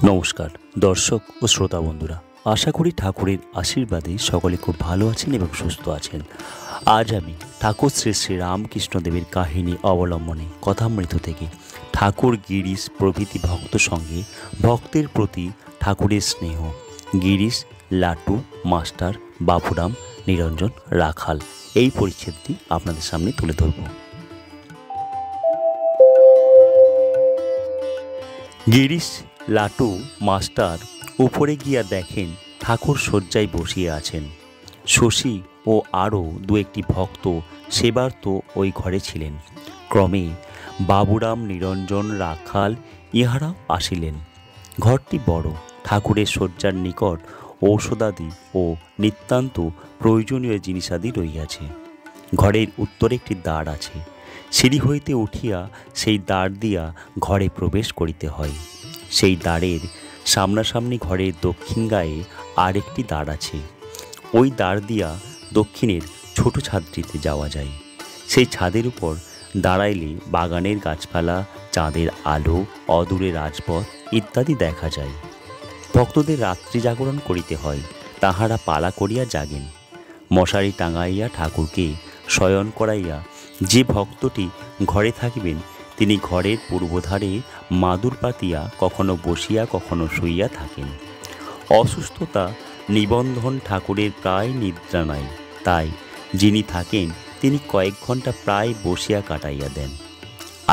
নমস্কার দর্শক ও শ্রোতা বন্ধুরা, আশা করি ঠাকুরের আশীর্বাদে সকলে খুব ভালো আছেন এবং সুস্থ আছেন। আজ আমি ঠাকুর শ্রী শ্রী রামকৃষ্ণদেবের কাহিনী অবলম্বনে কথামৃত থেকে ঠাকুর গিরিশ প্রভৃতি ভক্ত সঙ্গে ভক্তের প্রতি ঠাকুরের স্নেহ, গিরিশ, লাটু, মাস্টার, বাপুরাম, নিরঞ্জন, রাখাল, এই পরিচ্ছেদটি আপনাদের সামনে তুলে ধরব। গিরিশ, লাটু, মাস্টার উপরে গিয়া দেখেন ঠাকুর শয্যায় বসিয়া আছেন। শশী ও আরও দু একটি ভক্ত সেবার তো ওই ঘরে ছিলেন। ক্রমে বাবুরাম, নিরঞ্জন, রাখাল ইহারাও আসিলেন। ঘরটি বড়, ঠাকুরের শয্যার নিকট ঔষধাদি ও নিতান্ত প্রয়োজনীয় জিনিসাদি রহিয়াছে। ঘরের উত্তরে একটি দ্বার আছে। সিঁড়ি হইতে উঠিয়া সেই দ্বার দিয়া ঘরে প্রবেশ করিতে হয়। সেই দ্বারের সামনাসামনি ঘরের দক্ষিণ গায়ে আর একটি দ্বার আছে। ওই দ্বার দিয়া দক্ষিণের ছোট ছাদটিতে যাওয়া যায়। সেই ছাদের উপর দাঁড়াইলে বাগানের গাছপালা, চাঁদের আলো, অদূরে রাজপথ ইত্যাদি দেখা যায়। ভক্তদের রাত্রি জাগরণ করিতে হয়, তাহারা পালা করিয়া জাগেন। মশারি টাঙাইয়া ঠাকুরকে শয়ন করাইয়া যে ভক্তটি ঘরে থাকিবেন তিনি ঘরের পূর্বধারে মাদুর পাতিয়া কখনো বসিয়া কখনো শুইয়া থাকেন। অসুস্থতা নিবন্ধন ঠাকুরের প্রায় নিদ্রা নাই, তাই যিনি থাকেন তিনি কয়েক ঘন্টা প্রায় বসিয়া কাটাইয়া দেন।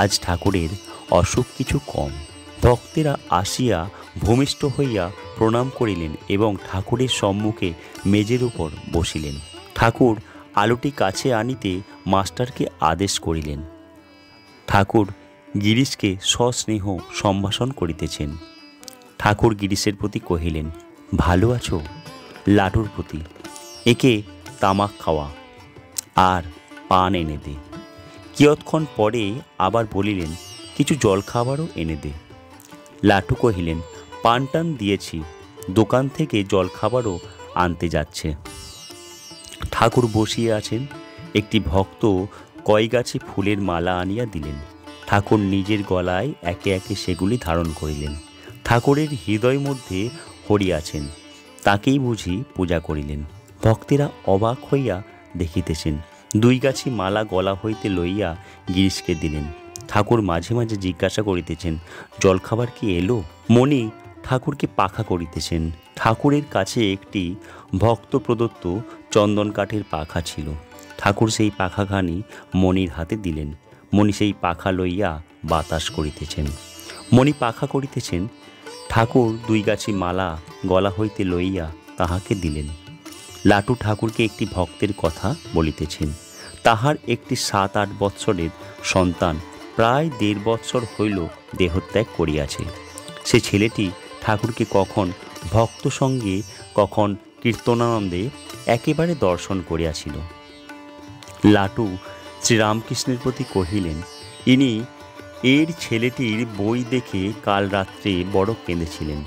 আজ ঠাকুরের অসুখ কিছু কম। ভক্তেরা আসিয়া ভূমিষ্ঠ হইয়া প্রণাম করিলেন এবং ঠাকুরের সম্মুখে মেজের উপর বসিলেন। ঠাকুর আলোটি কাছে আনিতে মাস্টারকে আদেশ করিলেন। ঠাকুর গিরিশকে সস্নেহ সম্ভাষণ করিতেছেন। ঠাকুর গিরিশের প্রতি কহিলেন, ভালো আছো? লাটুর প্রতি, একে তামাক খাওয়া আর পান এনে দে। কিয়ৎক্ষণ পরে আবার বলিলেন, কিছু জলখাবারও এনে দে। লাটু কহিলেন, পান টান দিয়েছি, দোকান থেকে জলখাবারও আনতে যাচ্ছে। ঠাকুর বসিয়ে আছেন। একটি ভক্ত কয়গাছি ফুলের মালা আনিয়া দিলেন। ঠাকুর নিজের গলায় একে একে সেগুলি ধারণ করিলেন। ঠাকুরের হৃদয় মধ্যে হরি আছেন, তাকেই বুঝি পূজা করিলেন। ভক্তেরা অবাক হইয়া দেখিতেছেন। দুই গাছি মালা গলা হইতে লইয়া গিরিশকে দিলেন। ঠাকুর মাঝে মাঝে জিজ্ঞাসা করিতেছেন, জলখাবার কি এলো? মণি ঠাকুরকে পাখা করিতেছেন। ঠাকুরের কাছে একটি ভক্ত প্রদত্ত চন্দন কাঠের পাখা ছিল। ঠাকুর সেই পাখাখানি মণির হাতে দিলেন। মণি সেই পাখা লইয়া বাতাস করিতেছেন। মণি পাখা করিতেছেন। ঠাকুর দুই গাছি মালা গলা হইতে লইয়া তাহাকে দিলেন। লাটু ঠাকুরকে একটি ভক্তের কথা বলিতেছেন। তাহার একটি 7-8 বৎসরের সন্তান প্রায় 1.5 বৎসর হইল দেহত্যাগ করিয়াছে। সে ছেলেটি ঠাকুরকে কখন ভক্ত সঙ্গে কখন কীর্তনানন্দে একেবারে দর্শন করিয়াছিল। লাটু শ্রীরামকৃষ্ণের প্রতি কহিলেন, ইনি এর ছেলেটির বই দেখে কাল রাত্রে বড় কেঁদেছিলেন।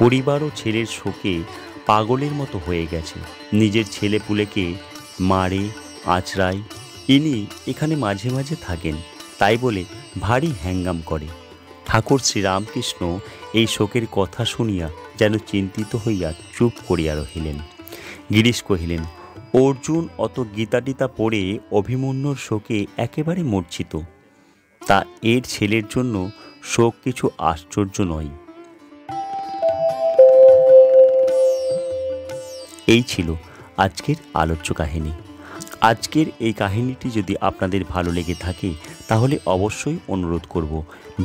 পরিবার ও ছেলের শোকে পাগলের মতো হয়ে গেছে। নিজের ছেলেপুলেকে মারে, আঁচড়ায়। ইনি এখানে মাঝে মাঝে থাকেন, তাই বলে ভারী হ্যাঙ্গাম করে। ঠাকুর শ্রীরামকৃষ্ণ এই শোকের কথা শুনিয়া যেন চিন্তিত হইয়া চুপ করিয়া রহিলেন। গিরিশ কহিলেন, অর্জুন অত গীতা পড়ে অভিমন্যুর শোকে একেবারে মূর্ছিত, তা এর ছেলের জন্য শোক কিছু আশ্চর্য নয়। এই ছিল আজকের আলোচ্য কাহিনী। আজকের এই কাহিনীটি যদি আপনাদের ভালো লেগে থাকে তাহলে অবশ্যই অনুরোধ করব,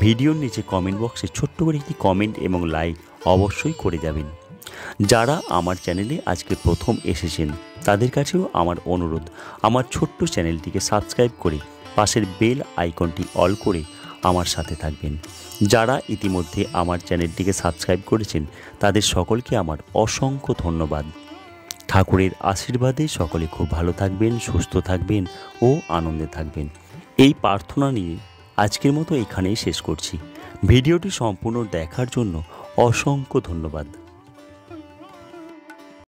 ভিডিওর নিচে কমেন্ট বক্সে ছোট্ট করে একটি কমেন্ট এবং লাইক অবশ্যই করে যাবেন। যারা আমার চ্যানেলে আজকে প্রথম এসেছেন তাদের কাছেও আমার অনুরোধ, আমার ছোট্ট চ্যানেলটিকে সাবস্ক্রাইব করে পাশের বেল আইকনটি অল করে আমার সাথে থাকবেন। যারা ইতিমধ্যে আমার চ্যানেলটিকে সাবস্ক্রাইব করেছেন তাদের সকলকে আমার অসংখ্য ধন্যবাদ। ঠাকুরের আশীর্বাদে সকলে খুব ভালো থাকবেন, সুস্থ থাকবেন ও আনন্দে থাকবেন, এই প্রার্থনা নিয়ে আজকের মতো এখানেই শেষ করছি। ভিডিওটি সম্পূর্ণ দেখার জন্য অসংখ্য ধন্যবাদ।